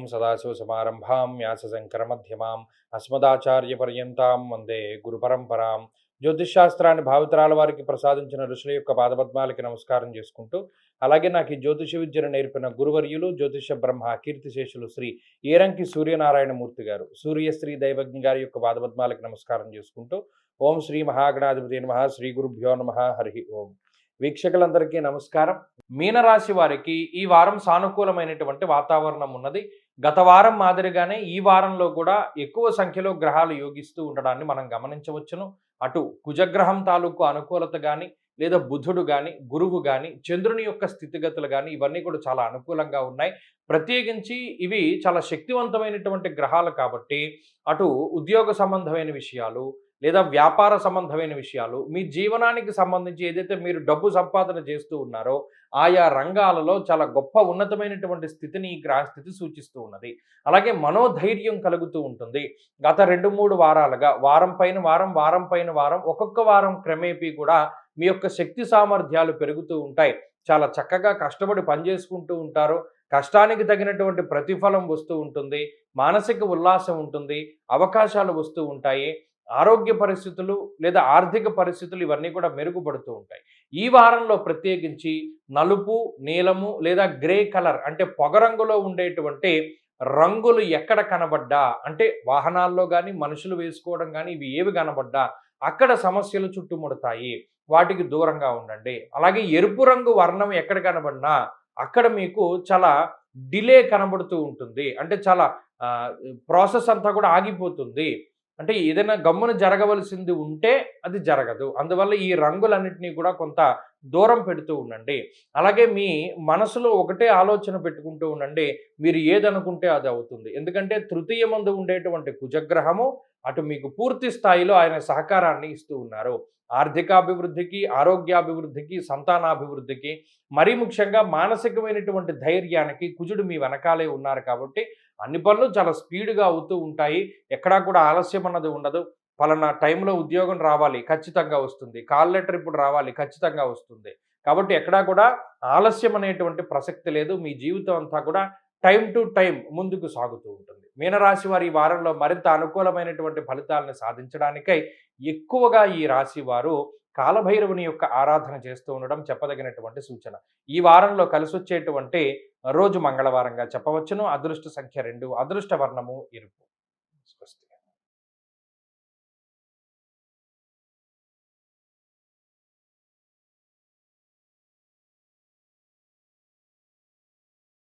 ఓం సదాశివసమారంభాం వ్యాసశంకరమధ్యమాం అస్మదాచార్యపర్యంతాం వందే గురుపరంపరాం. జ్యోతిష్శాస్త్రాన్ని భావితరాల వారికి ప్రసాదించిన ఋషుల యొక్క పాదపద్మాలకి నమస్కారం చేసుకుంటూ, అలాగే నాకు ఈ జ్యోతిష విద్యను నేర్పిన గురువర్యులు జ్యోతిష బ్రహ్మ కీర్తిశేషులు శ్రీ ఏరంకి సూర్యనారాయణమూర్తి గారు, సూర్యశ్రీ దైవజ్ఞ గారి యొక్క పాదపద్మాలకి నమస్కారం చేసుకుంటూ, ఓం శ్రీ మహాగణాధిపతి నమః, శ్రీ గురుభ్యో నమః, హరి ఓం. వీక్షకులందరికీ నమస్కారం. మీనరాశి వారికి ఈ వారం సానుకూలమైనటువంటి వాతావరణం ఉన్నది. గత వారం మాదిరిగానే ఈ వారంలో కూడా ఎక్కువ సంఖ్యలో గ్రహాలు యోగిస్తూ ఉండడాన్ని మనం గమనించవచ్చును. అటు కుజగ్రహం తాలూకు అనుకూలత కానీ, లేదా బుధుడు కానీ, గురువు కానీ, చంద్రుని యొక్క స్థితిగతులు కానీ ఇవన్నీ కూడా చాలా అనుకూలంగా ఉన్నాయి. ప్రత్యేకించి ఇవి చాలా శక్తివంతమైనటువంటి గ్రహాలు కాబట్టి అటు ఉద్యోగ సంబంధమైన విషయాలు, లేదా వ్యాపార సంబంధమైన విషయాలు, మీ జీవనానికి సంబంధించి ఏదైతే మీరు డబ్బు సంపాదన చేస్తూ ఉన్నారో ఆయా రంగాలలో చాలా గొప్ప ఉన్నతమైనటువంటి స్థితిని ఈ గ్రహస్థితి సూచిస్తూ ఉన్నది. అలాగే మనోధైర్యం కలుగుతూ ఉంటుంది. గత 2-3 వారాలుగా వారం పైన వారం, వారం పైన వారం, ఒక్కొక్క వారం క్రమేపీ కూడా మీ యొక్క శక్తి సామర్థ్యాలు పెరుగుతూ ఉంటాయి. చాలా చక్కగా కష్టపడి పనిచేసుకుంటూ ఉంటారు. కష్టానికి తగినటువంటి ప్రతిఫలం వస్తూ ఉంటుంది. మానసిక ఉల్లాసం ఉంటుంది. అవకాశాలు వస్తూ ఉంటాయి. ఆరోగ్య పరిస్థితులు లేదా ఆర్థిక పరిస్థితులు ఇవన్నీ కూడా మెరుగుపడుతూ ఉంటాయి. ఈ వారంలో ప్రత్యేకించి నలుపు, నీలము లేదా గ్రే కలర్ అంటే పొగరంగులో ఉండేటువంటి రంగులు ఎక్కడ కనబడ్డా, అంటే వాహనాల్లో కానీ మనుషులు వేసుకోవడం కానీ ఇవి ఏవి కనబడ్డా అక్కడ సమస్యలు చుట్టుముడతాయి. వాటికి దూరంగా ఉండండి. అలాగే ఎరుపు రంగు వర్ణం ఎక్కడ కనబడినా అక్కడ మీకు చాలా డిలే కనబడుతూ ఉంటుంది. అంటే చాలా ప్రాసెస్ అంతా కూడా ఆగిపోతుంది. అంటే ఏదైనా గమ్మున జరగవలసింది ఉంటే అది జరగదు. అందువల్ల ఈ రంగులన్నిటినీ కూడా కొంత దూరం పెడుతూ ఉండండి. అలాగే మీ మనసులో ఒకటే ఆలోచన పెట్టుకుంటూ ఉండండి. మీరు ఏదనుకుంటే అది అవుతుంది. ఎందుకంటే తృతీయమందు ఉండేటువంటి కుజగ్రహము అటు మీకు పూర్తి స్థాయిలో ఆయన సహకారాన్ని ఇస్తూ ఉన్నారు. ఆర్థికాభివృద్ధికి, ఆరోగ్యాభివృద్ధికి, సంతానాభివృద్ధికి, మరీ ముఖ్యంగా మానసికమైనటువంటి ధైర్యానికి కుజుడు మీ వెనకాలే ఉన్నారు కాబట్టి అన్ని పనులు చాలా స్పీడ్‌గా అవుతూ ఉంటాయి. ఎక్కడా కూడా ఆలస్యం అన్నది ఉండదు. పలానా టైంలో ఉద్యోగం రావాలి, ఖచ్చితంగా వస్తుంది. కాల్ లెటర్ ఇప్పుడు రావాలి, ఖచ్చితంగా వస్తుంది. కాబట్టి ఎక్కడా కూడా ఆలస్యం అనేటువంటి ప్రసక్తి లేదు. మీ జీవితం అంతా కూడా టైమ్ టు టైమ్ ముందుకు సాగుతూ ఉంటుంది. మీనరాశి వారు ఈ వారంలో మరింత అనుకూలమైనటువంటి ఫలితాలను సాధించడానికై ఎక్కువగా ఈ రాశి వారు కాలభైరవుని యొక్క ఆరాధన చేస్తూ ఉండడం చెప్పదగినటువంటి సూచన. ఈ వారంలో కలిసొచ్చేటువంటి రోజు మంగళవారంగా చెప్పవచ్చును. అదృష్ట సంఖ్య 2, అదృష్ట వర్ణము ఎరుపు. స్వస్తి.